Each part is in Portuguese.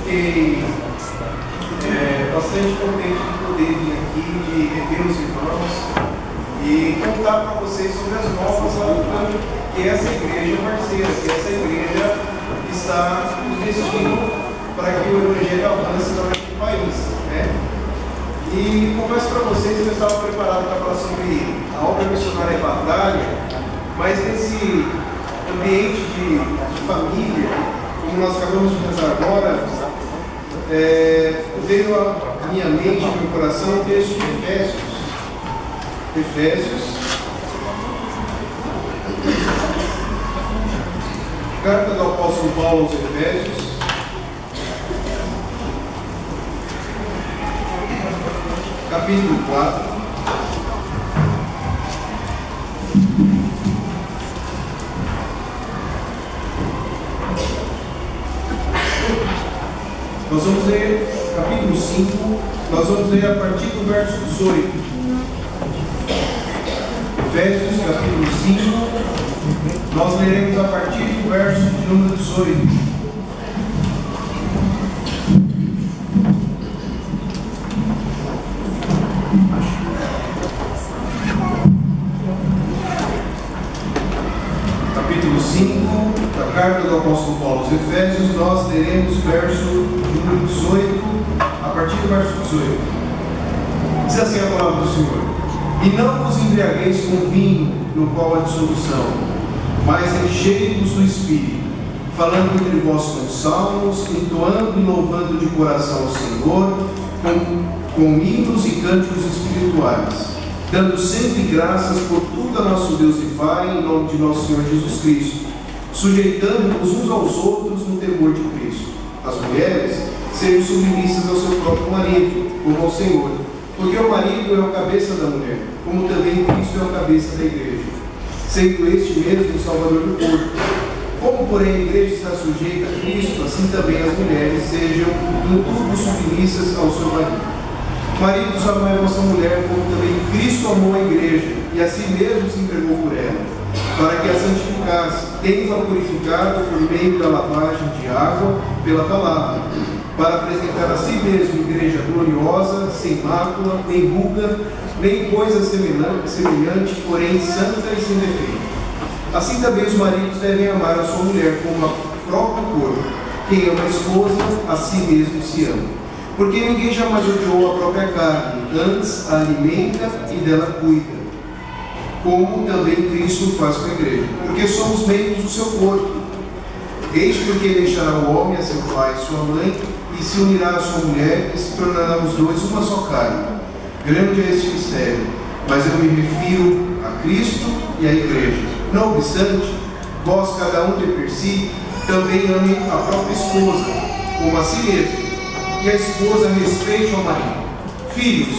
fiquei bastante contente de poder vir aqui, de rever os irmãos e contar para vocês sobre as novas que essa igreja é parceira, que essa igreja está investindo para que o Evangelho avance no país, né? E confesso para vocês que eu estava preparado para falar sobre a obra missionária e batalha, mas nesse ambiente de família, como nós acabamos de pensar agora, veio à minha mente e ao meu coração o texto de Efésios, carta do apóstolo Paulo aos Efésios, capítulo 4. Nós vamos ler capítulo 5, nós vamos ler a partir do verso 18. Efésios capítulo 5, nós leremos a partir do verso de número 18. Capítulo 5 da carta do apóstolo Paulo aos Efésios, nós leremos o verso número 18, a partir do verso 18. Diz assim a palavra do Senhor: E não vos embriagueis com vinho, no qual há dissolução, mas enchei-vos do Espírito, falando entre vós com salmos, entoando e louvando de coração ao Senhor, com hinos e cânticos espirituais, dando sempre graças por tudo a nosso Deus e Pai, em nome de nosso Senhor Jesus Cristo, sujeitando-vos uns aos outros no temor de Cristo. As mulheres sejam submissas ao seu próprio marido, como ao Senhor, porque o marido é o cabeça da mulher, como também Cristo é o cabeça da igreja, sendo este mesmo o Salvador do corpo. Como, porém, a igreja está sujeita a Cristo, assim também as mulheres sejam em tudo submissas ao seu marido. Maridos, amai a vossa mulher, como também Cristo amou a igreja, e a si mesmo se entregou por ela, para que a santificasse, tendo-a purificado por meio da lavagem de água pela palavra, para apresentar a si mesmo igreja gloriosa, sem mácula, nem ruga, nem coisa semelhante, porém santa e sem defeito. Assim também os maridos devem amar a sua mulher como a próprio corpo. Quem ama a esposa, a si mesmo se ama. Porque ninguém jamais odiou a própria carne, antes a alimenta e dela cuida, como também Cristo faz com a igreja, porque somos membros do seu corpo. Eis porque deixará o homem a seu pai e sua mãe, e se unirá à sua mulher, e se tornarão os dois uma só carne. Grande é este mistério, mas eu me refiro a Cristo e à igreja. Não obstante, vós, cada um de per si, também ame a própria esposa, como a si mesmo, e a esposa respeite ao marido. Filhos,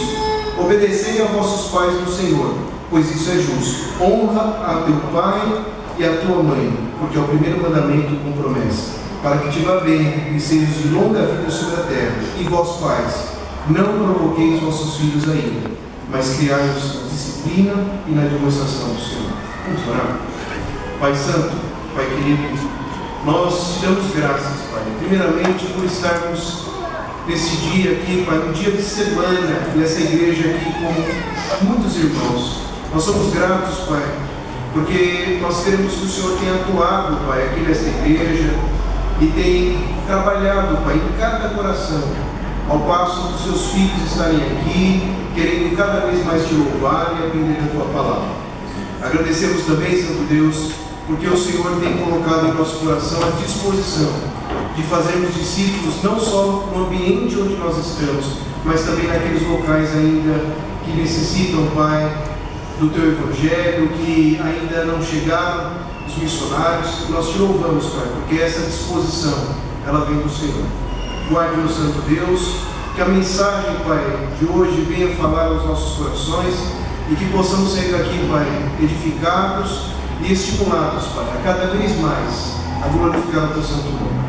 obedecei a vossos pais no Senhor, pois isso é justo. Honra a teu pai e a tua mãe, porque é o primeiro mandamento com promessa, para que te vá bem e sejas de longa vida sobre a terra. E vós, pais, não provoqueis vossos filhos ainda, mas criai-os na disciplina e na demonstração do Senhor. Vamos orar. Pai Santo, Pai querido, nós te damos graças, Pai, primeiramente por estarmos nesse dia aqui, Pai, um dia de semana, nessa igreja aqui com muitos irmãos. Nós somos gratos, Pai, porque nós queremos que o Senhor tenha atuado, Pai, aqui nessa igreja e tem trabalhado, Pai, em cada coração, ao passo dos seus filhos estarem aqui, querendo cada vez mais te louvar e aprender a tua palavra. Agradecemos também, Santo Deus, porque o Senhor tem colocado em nosso coração a disposição de fazermos discípulos não só no ambiente onde nós estamos, mas também naqueles locais ainda que necessitam, Pai, do Teu Evangelho, que ainda não chegaram os missionários. Nós te louvamos, Pai, porque essa disposição, ela vem do Senhor. Guarde-nos, Santo Deus, que a mensagem, Pai, de hoje venha falar aos nossos corações e que possamos sair daqui, Pai, edificados e estimulados, Pai, a cada vez mais a glorificar o Teu santo nome.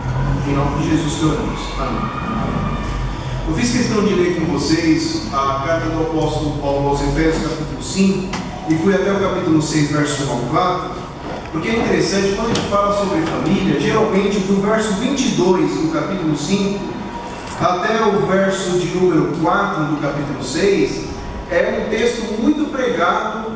Em nome de Jesus que oramos. Amém. Eu fiz questão de ler com vocês a carta do apóstolo Paulo aos Efésios, capítulo 5, e fui até o capítulo 6, verso 1 ao 4, porque é interessante, quando a gente fala sobre família, geralmente do verso 22 do capítulo 5 até o verso de número 4 do capítulo 6, é um texto muito pregado,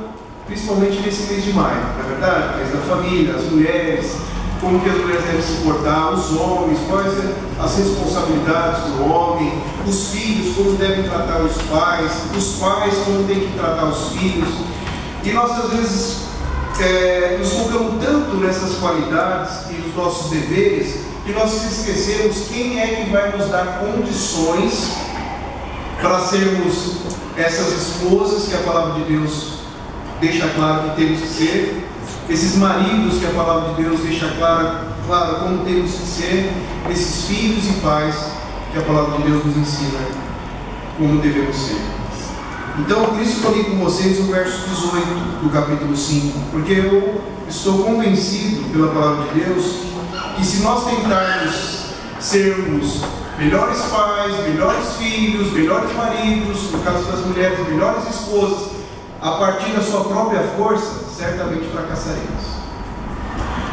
principalmente nesse mês de maio, não é verdade? Mês da família, as mulheres, como que as mulheres devem se portar, os homens, quais as responsabilidades do homem, os filhos, como devem tratar os pais como têm que tratar os filhos. E nós às vezes nos focamos tanto nessas qualidades e nos nossos deveres, que nós esquecemos quem é que vai nos dar condições para sermos essas esposas que a palavra de Deus deixa claro que temos que ser, esses maridos que a palavra de Deus deixa claro como temos que ser, esses filhos e pais que a palavra de Deus nos ensina como devemos ser. Então, por isso que eu li com vocês o verso 18 do capítulo 5, porque eu estou convencido pela palavra de Deus que se nós tentarmos sermos melhores pais, melhores filhos, melhores maridos, no caso das mulheres, melhores esposas, a partir da sua própria força, certamente fracassaremos.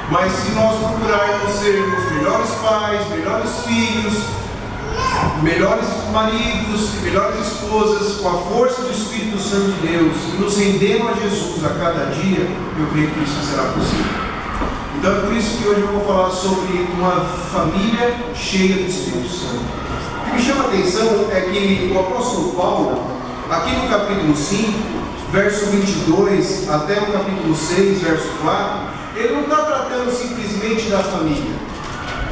Mas se nós procurarmos sermos melhores pais, melhores filhos, melhores maridos, melhores esposas, com a força do Espírito Santo de Deus, e nos rendendo a Jesus a cada dia, eu creio que isso será possível. Então é por isso que hoje eu vou falar sobre uma família cheia do Espírito Santo. O que me chama a atenção é que o apóstolo Paulo, aqui no capítulo 5, verso 22 até o capítulo 6, verso 4, ele não está tratando simplesmente da família.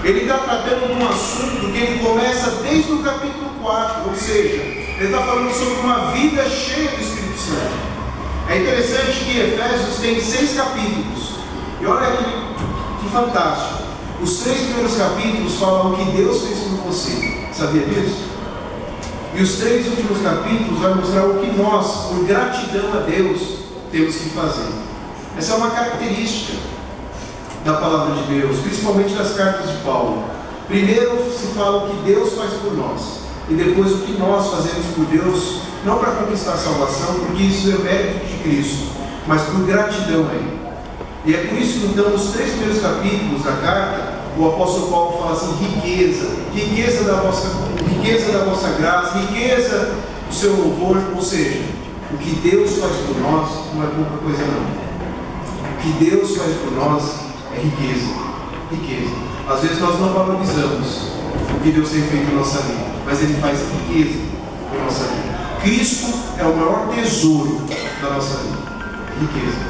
Ele está tratando de um assunto que ele começa desde o capítulo 4, ou seja, ele está falando sobre uma vida cheia do Espírito Santo. É interessante que Efésios tem 6 capítulos, e olha que fantástico, os 3 primeiros capítulos falam o que Deus fez por você, sabia disso? E os 3 últimos capítulos vão mostrar o que nós, por gratidão a Deus, temos que fazer. Essa é uma característica da palavra de Deus, principalmente das cartas de Paulo. Primeiro se fala o que Deus faz por nós, e depois o que nós fazemos por Deus, não para conquistar a salvação, porque isso é mérito de Cristo, mas por gratidão a Ele. E é por isso que então nos 3 primeiros capítulos da carta, o apóstolo Paulo fala assim: riqueza da vossa graça, riqueza do seu louvor. Ou seja, o que Deus faz por nós não é pouca coisa não. O que Deus faz por nós é riqueza. Às vezes nós não valorizamos o que Deus tem feito em nossa vida, mas Ele faz riqueza em nossa vida. Cristo é o maior tesouro da nossa vida, riqueza.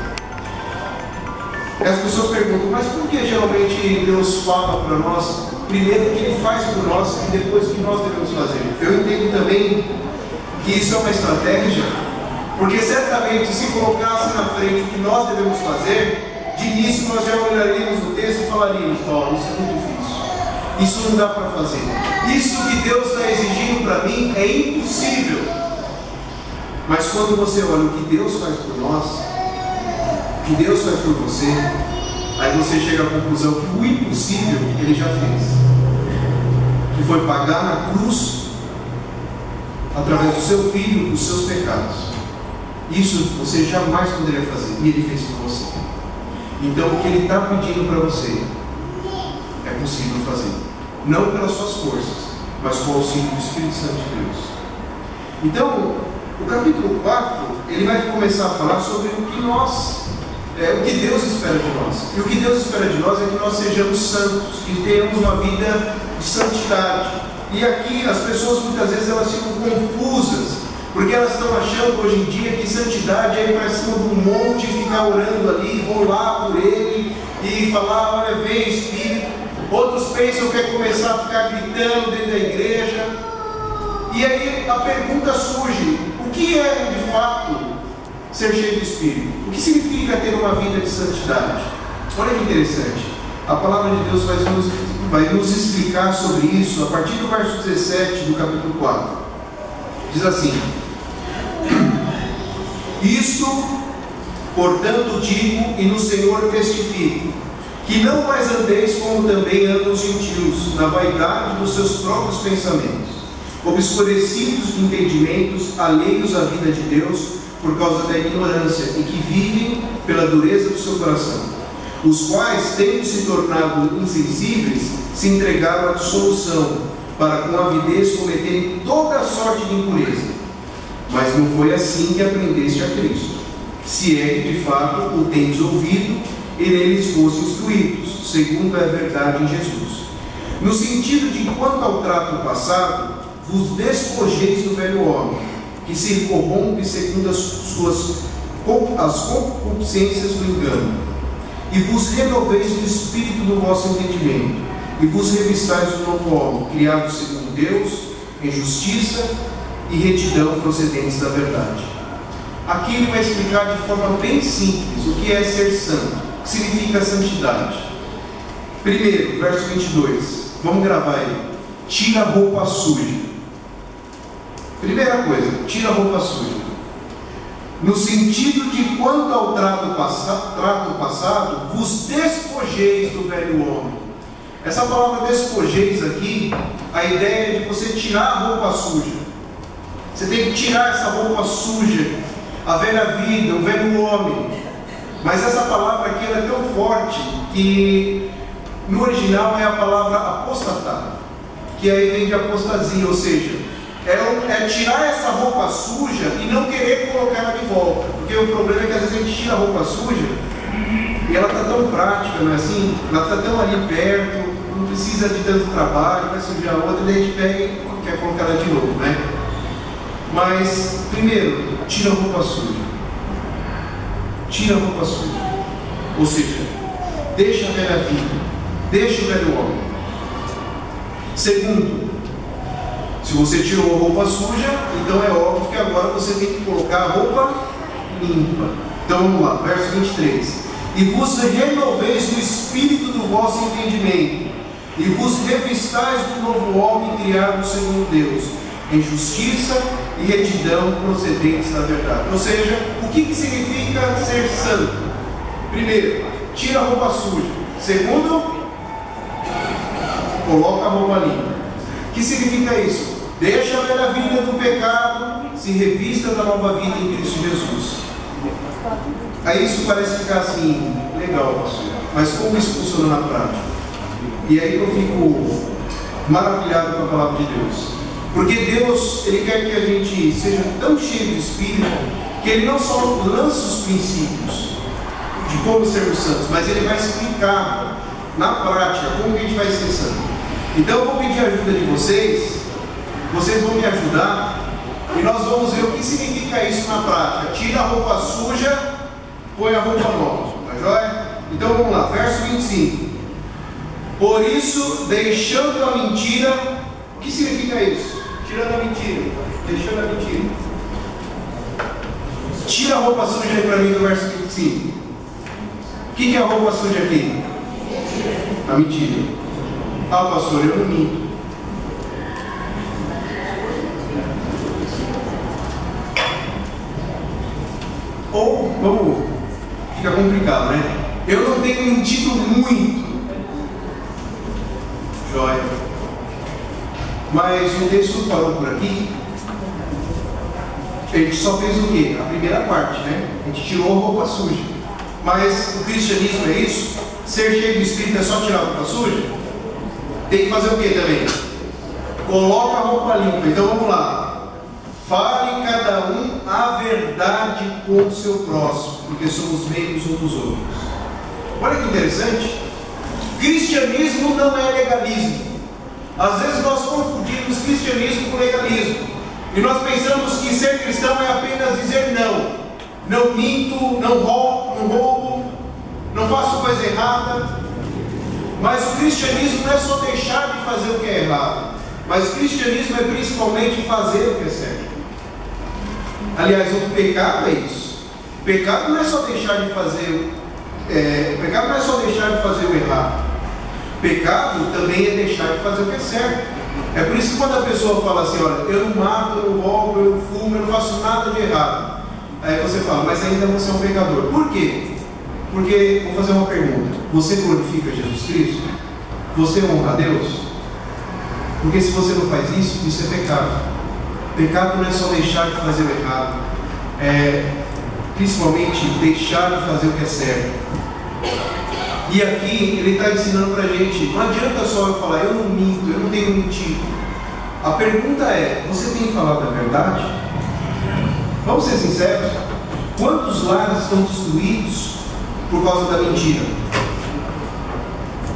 E as pessoas perguntam, mas por que geralmente Deus fala para nós, primeiro o que Ele faz por nós e depois o que nós devemos fazer? Eu entendo também que isso é uma estratégia, porque certamente se colocasse na frente o que nós devemos fazer, de início nós já olharíamos o texto e falaríamos: ó, isso é muito difícil, isso não dá para fazer, isso que Deus está exigindo para mim é impossível. Mas quando você olha o que Deus faz por nós, o que Deus faz por você, aí você chega à conclusão que o impossível Ele já fez, que foi pagar na cruz através do seu filho os seus pecados. Isso você jamais poderia fazer, e Ele fez por você. Então o que Ele está pedindo para você é possível fazer, não pelas suas forças, mas com o auxílio do Espírito Santo de Deus. Então o capítulo 4 ele vai começar a falar sobre o que Deus espera de nós. E o que Deus espera de nós é que nós sejamos santos, que tenhamos uma vida de santidade. E aqui as pessoas muitas vezes elas ficam confusas, porque elas estão achando hoje em dia que santidade é ir para cima de um monte e ficar orando ali, rolar por ele e falar: olha, vem Espírito. Outros pensam que é começar a ficar gritando dentro da igreja. E aí a pergunta surge: o que é de fato ser cheio do Espírito? O que significa ter uma vida de santidade? Olha que interessante, a palavra de Deus vai nos explicar sobre isso a partir do verso 17 do capítulo 4. Diz assim: isto, portanto, digo e no Senhor testifico, que não mais andeis como também andam os gentios, na vaidade dos seus próprios pensamentos, obscurecidos de entendimentos, alheios à vida de Deus, por causa da ignorância, e que vivem pela dureza do seu coração, os quais, tendo se tornado insensíveis, se entregaram à dissolução, para com avidez cometerem toda sorte de impureza. Mas não foi assim que aprendeste a Cristo, se é que de fato o tendes ouvido e neles fosse instruídos, segundo é a verdade em Jesus. No sentido de quanto ao trato passado, vos despojeis do velho homem, que se corrompe segundo as concupiscências do engano, e vos renoveis do espírito do vosso entendimento, e vos revistais do novo homem, criado segundo Deus, em justiça e retidão procedentes da verdade. Aqui ele vai explicar de forma bem simples o que é ser santo, o que significa santidade. Primeiro, verso 22, vamos gravar aí. Tira a roupa suja. Primeira coisa, tira a roupa suja. No sentido de quanto ao trato passado, vos despojeis do velho homem. Essa palavra despojeis aqui, a ideia é de você tirar a roupa suja. Você tem que tirar essa roupa suja, a velha vida, o velho homem. Mas essa palavra aqui ela é tão forte que no original é a palavra apostatar, que aí vem de apostasia, ou seja, é tirar essa roupa suja e não querer colocar ela de volta. Porque o problema é que às vezes a gente tira a roupa suja e ela está tão prática, não é assim? Ela está tão ali perto, não precisa de tanto trabalho, vai sujar outra, daí a gente pega e quer colocar ela de novo, né? Mas, primeiro, tira a roupa suja. Tira a roupa suja. Ou seja, deixa a velha vida, deixa o velho homem. Segundo, se você tirou a roupa suja, então é óbvio que agora você tem que colocar a roupa limpa. Então vamos lá, verso 23. E vos renoveis do espírito do vosso entendimento, e vos revistais do novo homem criado segundo Deus, em justiça e retidão procedentes da verdade. Ou seja, o que significa ser santo? Primeiro, tira a roupa suja. Segundo, coloca a roupa limpa. O que significa isso? Deixa a velha vida do pecado, se revista da nova vida em Cristo Jesus. Aí isso parece ficar assim, legal, pastor, mas como isso funciona na prática? E aí eu fico maravilhado com a palavra de Deus. Porque Deus, Ele quer que a gente seja tão cheio do Espírito, que Ele não só lança os princípios de como sermos santos, mas Ele vai explicar na prática como que a gente vai ser santo. Então eu vou pedir a ajuda de vocês vão me ajudar, e nós vamos ver o que significa isso na prática. Tira a roupa suja, põe a roupa nova, tá joia? Então vamos lá, verso 25. Por isso, deixando a mentira, o que significa isso? Tirando a mentira, deixando a mentira. Tira a roupa suja aí para mim do verso 25. O que é a roupa suja aqui? A mentira. Ah, pastor, eu não minto. Ou, vamos, fica complicado, né? Eu não tenho mentido muito. Joia. Mas o texto parou por aqui. A gente só fez o quê? A primeira parte, né? A gente tirou a roupa suja. Mas o cristianismo é isso? Ser cheio do Espírito é só tirar a roupa suja? Tem que fazer o quê também? Coloca a roupa limpa. Então vamos lá. Fale cada um a verdade com o seu próximo, porque somos membros uns dos outros. Olha que interessante. Cristianismo não é legalismo. Às vezes nós confundimos cristianismo com legalismo. E nós pensamos que ser cristão é apenas dizer não. Não minto, não roubo, não faço coisa errada. Mas o cristianismo não é só deixar de fazer o que é errado. Mas o cristianismo é principalmente fazer o que é certo. Aliás, o pecado é isso. O pecado não é só deixar de fazer. O pecado não é só deixar de fazer o errado. O pecado também é deixar de fazer o que é certo. É por isso que quando a pessoa fala assim, olha, eu não mato, eu não roubo, eu não fumo, eu não faço nada de errado. Aí você fala, mas ainda você é um pecador. Por quê? Porque, vou fazer uma pergunta. Você glorifica Jesus Cristo? Você honra a Deus? Porque se você não faz isso, isso é pecado. Pecado não é só deixar de fazer o errado, é principalmente deixar de fazer o que é certo. E aqui ele está ensinando para a gente, não adianta só eu falar, eu não minto, eu não tenho mentido. A pergunta é: você tem falado a verdade? Vamos ser sinceros. Quantos lares estão destruídos por causa da mentira?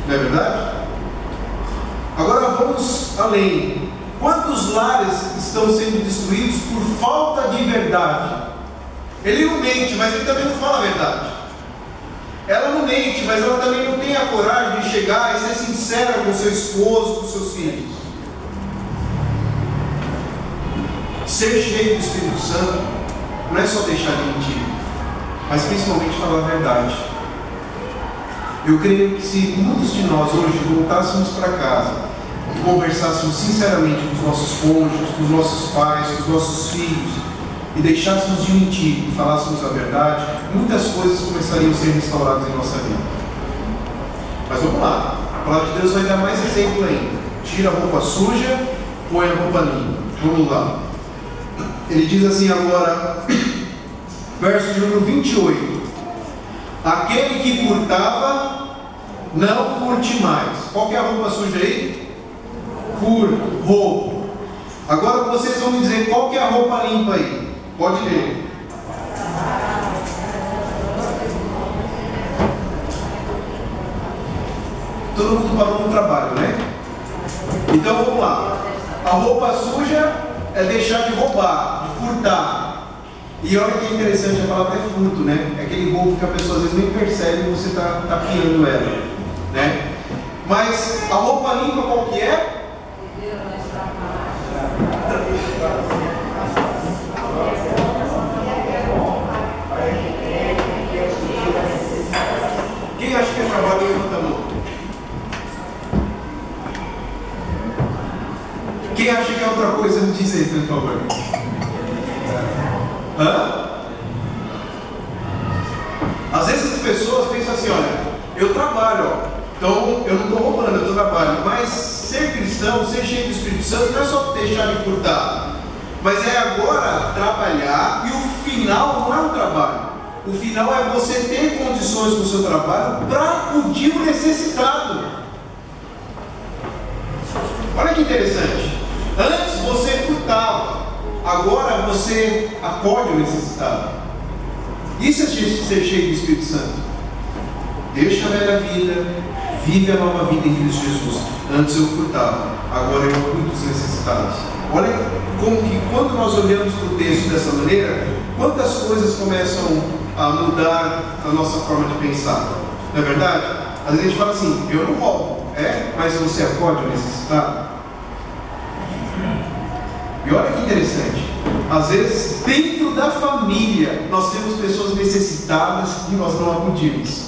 Não é verdade? Agora vamos além. Quantos lares estão sendo destruídos por falta de verdade? Ele não mente, mas ele também não fala a verdade. Ela não mente, mas ela também não tem a coragem de chegar e ser sincera com seu esposo, com seus filhos. Ser cheio do Espírito Santo não é só deixar de mentir, mas principalmente falar a verdade. Eu creio que se muitos de nós hoje voltássemos para casa e conversássemos sinceramente com os nossos cônjuges, com os nossos pais, com os nossos filhos, e deixássemos de mentir e falássemos a verdade, muitas coisas começariam a ser restauradas em nossa vida. Mas vamos lá, a palavra de Deus vai dar mais exemplo ainda. Tira a roupa suja, põe a roupa limpa. Vamos lá. Ele diz assim agora, verso de número 28. Aquele que furtava, não furte mais. Qual que é a roupa suja aí? Roubo. Agora vocês vão me dizer qual que é a roupa limpa aí. Pode ler. Todo mundo parou no trabalho, né? Então vamos lá. A roupa suja é deixar de roubar, de furtar. E olha que interessante, a palavra é furto, né? É aquele roubo que a pessoa às vezes nem percebe que você está piando ela, né? Mas a roupa limpa qual que é? Quem acha que é trabalho, levanta a mão. Quem acha que é outra coisa, me diz aí, por favor. Às vezes as pessoas pensam assim: olha, eu trabalho, então eu não estou roubando, eu trabalho. Mas ser cristão, ser cheio do Espírito Santo, não é só deixar de furtar, mas é agora trabalhar, e o final não é o trabalho. O final é você ter condições no seu trabalho para acudir o necessitado. Olha que interessante. Antes você furtava, agora você acode o necessitado. Isso é ser cheio do Espírito Santo. Deixa a velha vida, vive a nova vida em Cristo Jesus. Antes eu furtava, agora eu cuido dos necessitados. Olha como que quando nós olhamos para o texto dessa maneira, quantas coisas começam a mudar a nossa forma de pensar. Não é verdade? Às vezes a gente fala assim: eu não roubo, mas você acode o necessitado. E olha que interessante, às vezes dentro da família nós temos pessoas necessitadas que nós não acudimos.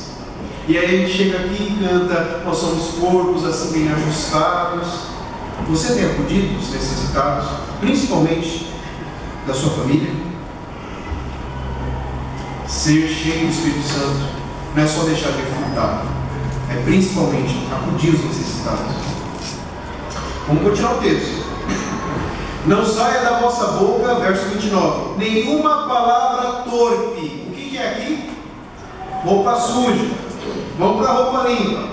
E aí a gente chega aqui e canta: nós somos corpos assim bem ajustados. Você tem acudido os necessitados, principalmente da sua família? Ser cheio do Espírito Santo não é só deixar de furtar, é principalmente acudir os necessitados. Vamos continuar o texto. Não saia da vossa boca, verso 29, nenhuma palavra torpe. O que é aqui? Roupa suja. Vamos para a roupa limpa.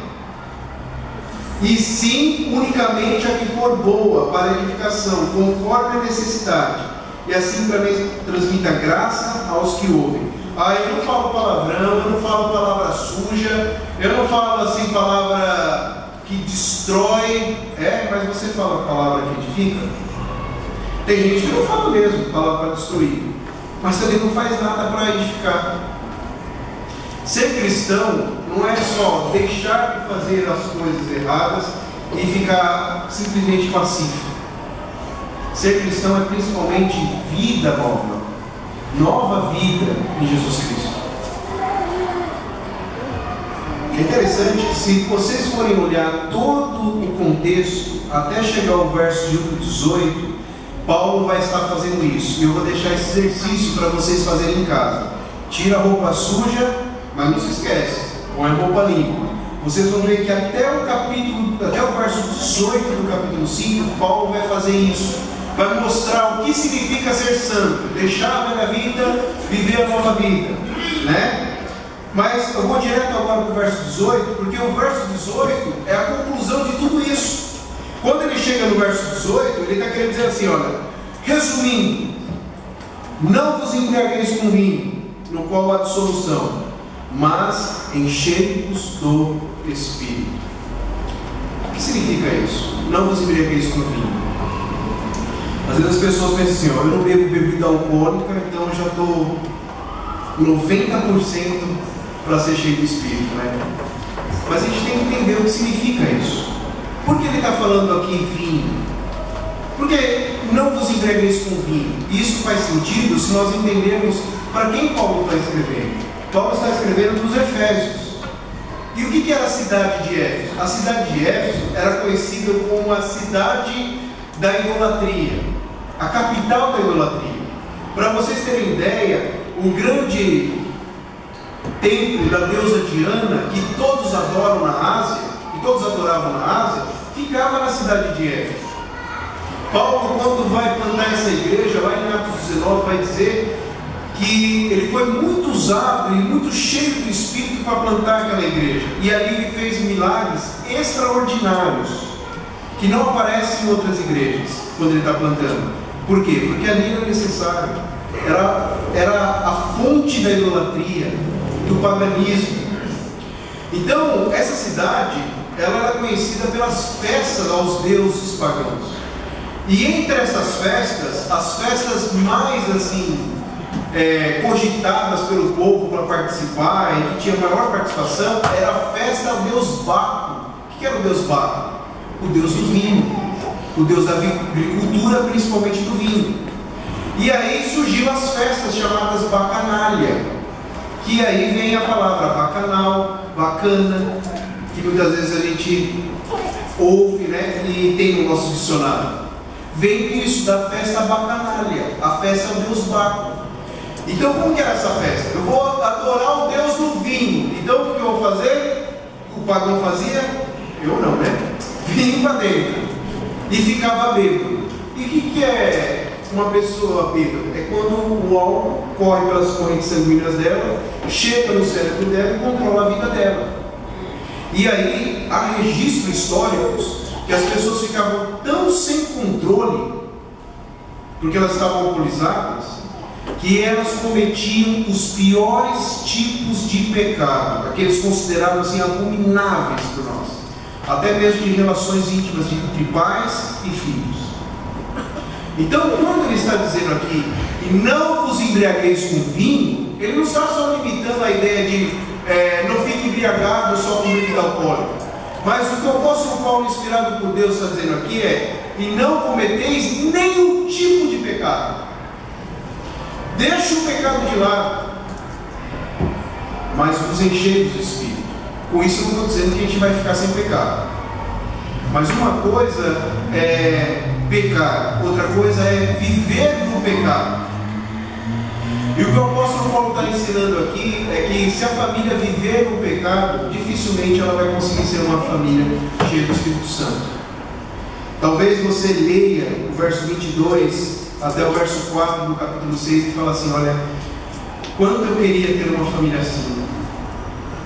E sim, unicamente a que for boa para edificação, conforme a necessidade, e assim também transmita graça aos que ouvem. Eu não falo palavrão, eu não falo palavra suja, eu não falo assim palavra que destrói, mas você fala palavra que edifica. Tem gente que não fala mesmo palavra para destruir, mas também não faz nada para edificar. Ser cristão não é só deixar de fazer as coisas erradas e ficar simplesmente passivo. Ser cristão é principalmente vida nova, nova vida em Jesus Cristo. É interessante que, se vocês forem olhar todo o contexto até chegar ao verso de 18, Paulo vai estar fazendo isso, e eu vou deixar esse exercício para vocês fazerem em casa. Tira a roupa suja, mas não se esquece, põe a roupa limpa. Vocês vão ver que até o verso 18 do capítulo 5, Paulo vai fazer isso. Vai mostrar o que significa ser santo, deixar a velha vida, viver a nova vida, né? Mas eu vou direto agora para o verso 18, porque o verso 18 é a conclusão de tudo isso. Quando ele chega no verso 18, ele está querendo dizer assim, olha, resumindo, não vos embriagueis com vinho, no qual há dissolução, mas enchei-vos do Espírito. O que significa isso? Não vos embriagueis com vinho. Às vezes as pessoas pensam assim, eu não bebo bebida alcoólica, então eu já estou 90% para ser cheio do Espírito, né? Mas a gente tem que entender o que significa isso. Por que ele está falando aqui vinho? Porque não vos embriagueis com vinho. Isso faz sentido se nós entendermos para quem Paulo está escrevendo. Paulo está escrevendo para os Efésios. E o que era a cidade de Éfeso? A cidade de Éfeso era conhecida como a cidade da idolatria, a capital da idolatria. Para vocês terem ideia, o grande templo da deusa Diana, que todos adoram na Ásia, que todos adoravam na Ásia, ficava na cidade de Éfeso. Paulo, quando vai plantar essa igreja, lá em Atos 19, vai dizer que ele foi muito usado e muito cheio do Espírito para plantar aquela igreja. E ali ele fez milagres extraordinários, que não aparecem em outras igrejas, quando ele está plantando. Por quê? Porque ali era necessário. Era a fonte da idolatria, do paganismo. Então, essa cidade, ela era conhecida pelas festas aos deuses pagãos. E entre essas festas, as festas mais assim cogitadas pelo povo para participar e que tinha maior participação, era a festa ao deus Baco. O que era o deus Baco? O deus do vinho, o deus da agricultura, principalmente do vinho. E aí surgiram as festas chamadas bacanália, que aí vem a palavra bacanal, bacana, que muitas vezes a gente ouve, né, e tem no nosso dicionário. Vem isso da festa bacanália, a festa ao deus Baco. Então como que era essa festa? Eu vou adorar o deus do vinho. Então o que eu vou fazer? O pagão fazia? Eu não, né? Vinho para dentro e ficava bêbado. E o que é uma pessoa bêbada? É quando o álcool corre pelas correntes sanguíneas dela, chega no cérebro dela e controla a vida dela. E aí há registros históricos que as pessoas ficavam tão sem controle, porque elas estavam alcoolizadas, que elas cometiam os piores tipos de pecado, aqueles considerados assim abomináveis por nós, até mesmo de relações íntimas entre pais e filhos. Então, quando ele está dizendo aqui, e não vos embriagueis com vinho, ele não está só limitando a ideia de não fique embriagado só com bebida alcoólica. Mas o que o apóstolo Paulo, inspirado por Deus, está dizendo aqui e não cometeis nenhum tipo de pecado. Deixa o pecado de lado, mas vos enchei do Espírito. Com isso eu não estou dizendo que a gente vai ficar sem pecado. Mas uma coisa é pecar, outra coisa é viver no pecado. E o que o apóstolo Paulo está ensinando aqui é que se a família viver no pecado, dificilmente ela vai conseguir ser uma família cheia do Espírito Santo. Talvez você leia o verso 22 até o verso 4 do capítulo 6 e fala assim, olha, quanto eu queria ter uma família assim,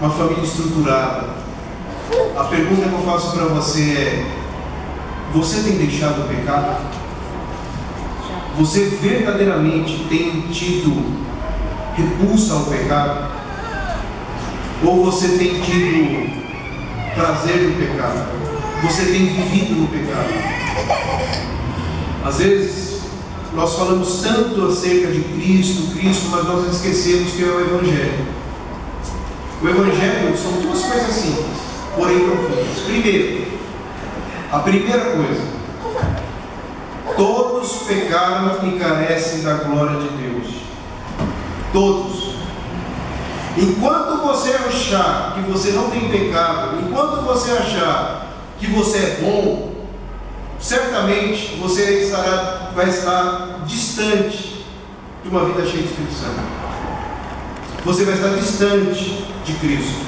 uma família estruturada. A pergunta que eu faço para você é, você tem deixado o pecado? Você verdadeiramente tem tido repulsa ao pecado? Ou você tem tido prazer no pecado? Você tem vivido no pecado? Às vezes nós falamos tanto acerca de Cristo, mas nós esquecemos que é o Evangelho. O Evangelho são duas coisas simples, porém profundas. Primeiro, a primeira coisa, todos pecaram e carecem da glória de Deus. Todos. Enquanto você achar que você não tem pecado, enquanto você achar que você é bom, certamente você vai estar distante de uma vida cheia de Espírito Santo. Você vai estar distante de Cristo.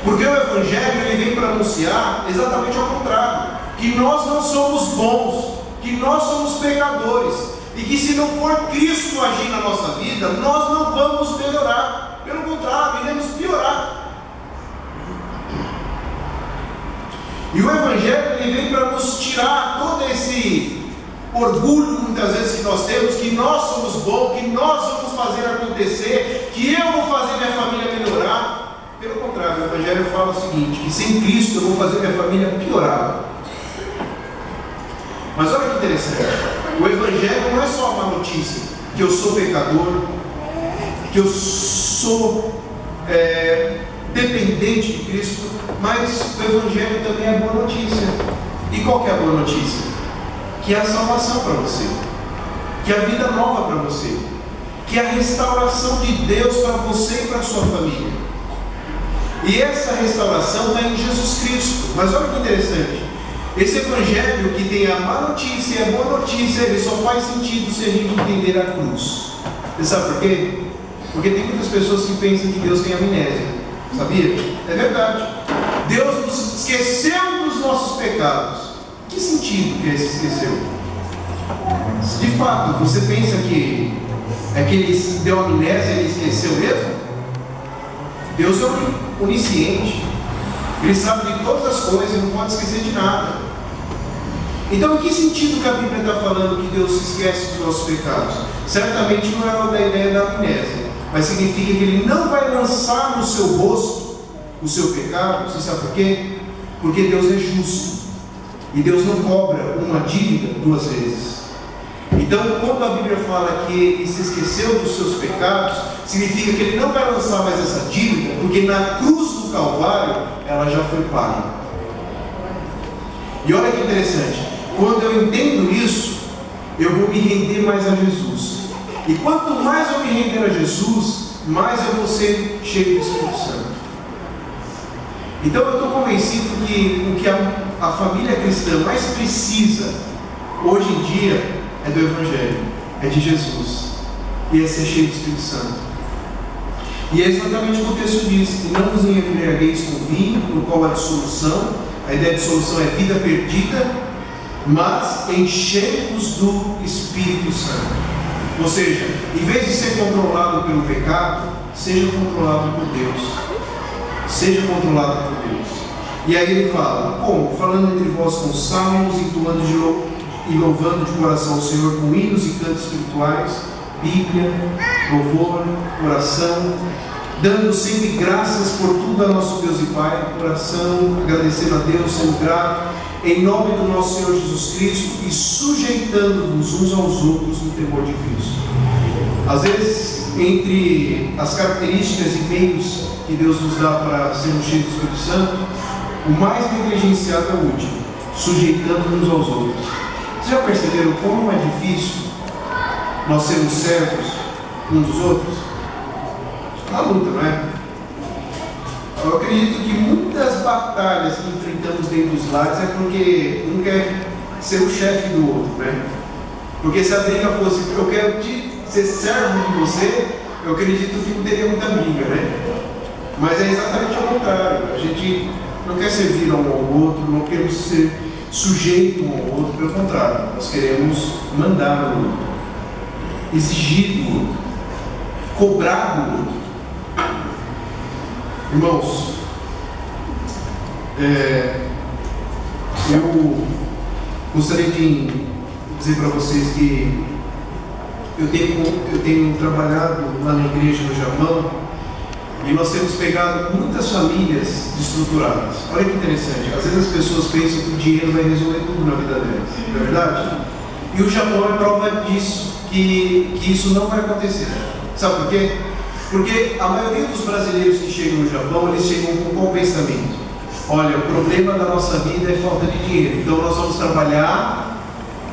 Porque o Evangelho ele vem para anunciar exatamente ao contrário, que nós não somos bons, que nós somos pecadores, e que se não for Cristo agir na nossa vida, nós não vamos melhorar, pelo contrário, iremos piorar. E o Evangelho, ele vem para nos tirar todo esse orgulho, muitas vezes, que nós temos, que nós somos bons, que nós vamos fazer acontecer, que eu vou fazer minha família melhorar. Pelo contrário, o Evangelho fala o seguinte, que sem Cristo eu vou fazer minha família piorar. Mas olha que interessante, o Evangelho não é só uma notícia, que eu sou pecador, que eu sou dependente de Cristo, mas o Evangelho também é boa notícia. E qual que é a boa notícia? Que é a salvação para você, que é a vida nova para você, que é a restauração de Deus para você e para a sua família. E essa restauração é em Jesus Cristo. Mas olha que interessante, esse Evangelho que tem a má notícia e a boa notícia, ele só faz sentido se a gente entender a cruz. Você sabe por quê? Porque tem muitas pessoas que pensam que Deus tem amnésia. Sabia? É verdade. Deus nos esqueceu dos nossos pecados. Que sentido que é esse esqueceu? De fato, você pensa que ele deu amnésia e ele esqueceu mesmo? Deus é onisciente. Ele sabe de todas as coisas e não pode esquecer de nada. Então, em que sentido que a Bíblia está falando que Deus se esquece dos nossos pecados? Certamente não é da ideia da amnésia, mas significa que Ele não vai lançar no seu rosto o seu pecado. Você sabe por quê? Porque Deus é justo e Deus não cobra uma dívida duas vezes. Então, quando a Bíblia fala que Ele se esqueceu dos seus pecados, significa que Ele não vai lançar mais essa dívida, porque na cruz do Calvário ela já foi paga. E olha que interessante, quando eu entendo isso, eu vou me render mais a Jesus. E quanto mais eu me render a Jesus, mais eu vou ser cheio do Espírito Santo. Então eu estou convencido que o que a família cristã mais precisa hoje em dia é do Evangelho, é de Jesus, e é ser cheio do Espírito Santo. E é exatamente o que o texto diz: e não vos embriagueis com vinho, no qual há dissolução. A ideia de dissolução é vida perdida, mas enchei-vos do Espírito Santo. Ou seja, em vez de ser controlado pelo pecado, seja controlado por Deus. Seja controlado por Deus. E aí ele fala, como? Falando entre vós com salmos, entoando e louvando de coração o Senhor com hinos e cantos espirituais, Bíblia, louvor, oração, dando sempre graças por tudo a nosso Deus e Pai, oração, agradecendo a Deus, sendo grato, em nome do nosso Senhor Jesus Cristo, e sujeitando-vos uns aos outros no temor de Cristo. Às vezes, entre as características e meios que Deus nos dá para sermos cheios do Espírito Santo, o mais negligenciado é o último, sujeitando-nos uns aos outros. Vocês já perceberam como é difícil nós sermos servos uns dos outros? Uma luta, não é? Eu acredito que muitas batalhas que enfrentamos dentro dos lares é porque um quer ser o chefe do outro, né? Porque se a briga fosse, eu quero ser servo de você, eu acredito que não teria muita briga, né? Mas é exatamente ao contrário. A gente não quer servir um ao outro, não queremos ser sujeito um ao outro, pelo contrário, nós queremos mandar no outro, exigir do outro, cobrar do outro. Irmãos, eu gostaria de dizer para vocês que eu tenho trabalhado lá na igreja no Japão e nós temos pegado muitas famílias destruturadas. Olha que interessante, às vezes as pessoas pensam que o dinheiro vai resolver tudo na vida delas, não é verdade? E o Japão é prova disso, que isso não vai acontecer. Sabe por quê? Porque a maioria dos brasileiros que chegam no Japão, eles chegam com qual pensamento? Olha, o problema da nossa vida é falta de dinheiro, então nós vamos trabalhar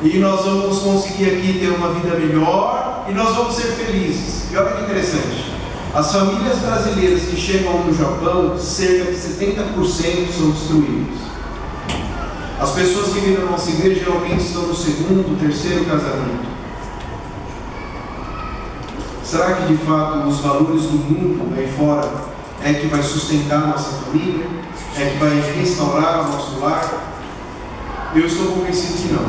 e nós vamos conseguir aqui ter uma vida melhor e nós vamos ser felizes. E olha que interessante, as famílias brasileiras que chegam no Japão, cerca de 70% são destruídas. As pessoas que vêm na nossa igreja geralmente estão no segundo, terceiro casamento. Será que de fato os valores do mundo aí fora é que vai sustentar a nossa família? É que vai restaurar o nosso lar? Eu estou convencido que não.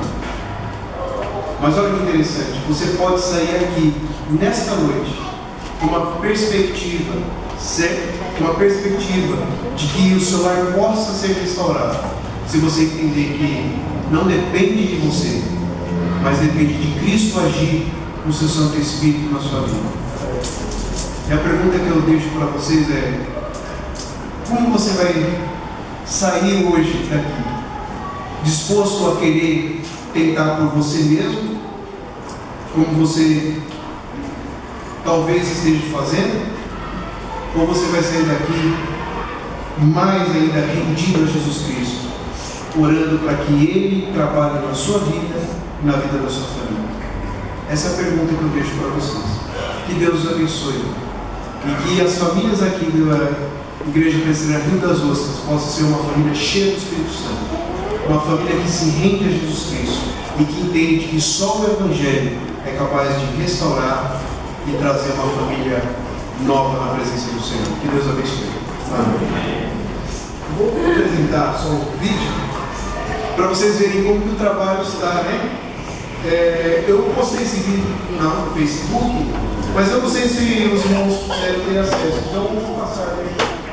Mas olha que interessante, você pode sair aqui nesta noite com uma perspectiva de que o seu lar possa ser restaurado. se você entender que não depende de você, mas depende de Cristo agir com o seu Santo Espírito na sua vida. E a pergunta que eu deixo para vocês é: como você vai sair hoje daqui? Disposto a querer tentar por você mesmo, como você talvez esteja fazendo? Ou você vai sair daqui mais ainda rendido a Jesus Cristo, orando para que Ele trabalhe na sua vida e na vida da sua família? Essa é a pergunta que eu deixo para vocês. Que Deus os abençoe e que as famílias aqui da Igreja Presbiteriana Rio das Ostras possam ser uma família cheia do Espírito Santo, uma família que se rende a Jesus Cristo e que entende que só o Evangelho é capaz de restaurar e trazer uma família nova na presença do Senhor. Que Deus abençoe. Amém. Vou apresentar só um vídeo para vocês verem como que o trabalho está, né? Eu postei esse vídeo no Facebook, mas eu não sei se os irmãos têm acesso, então eu vou passar aí.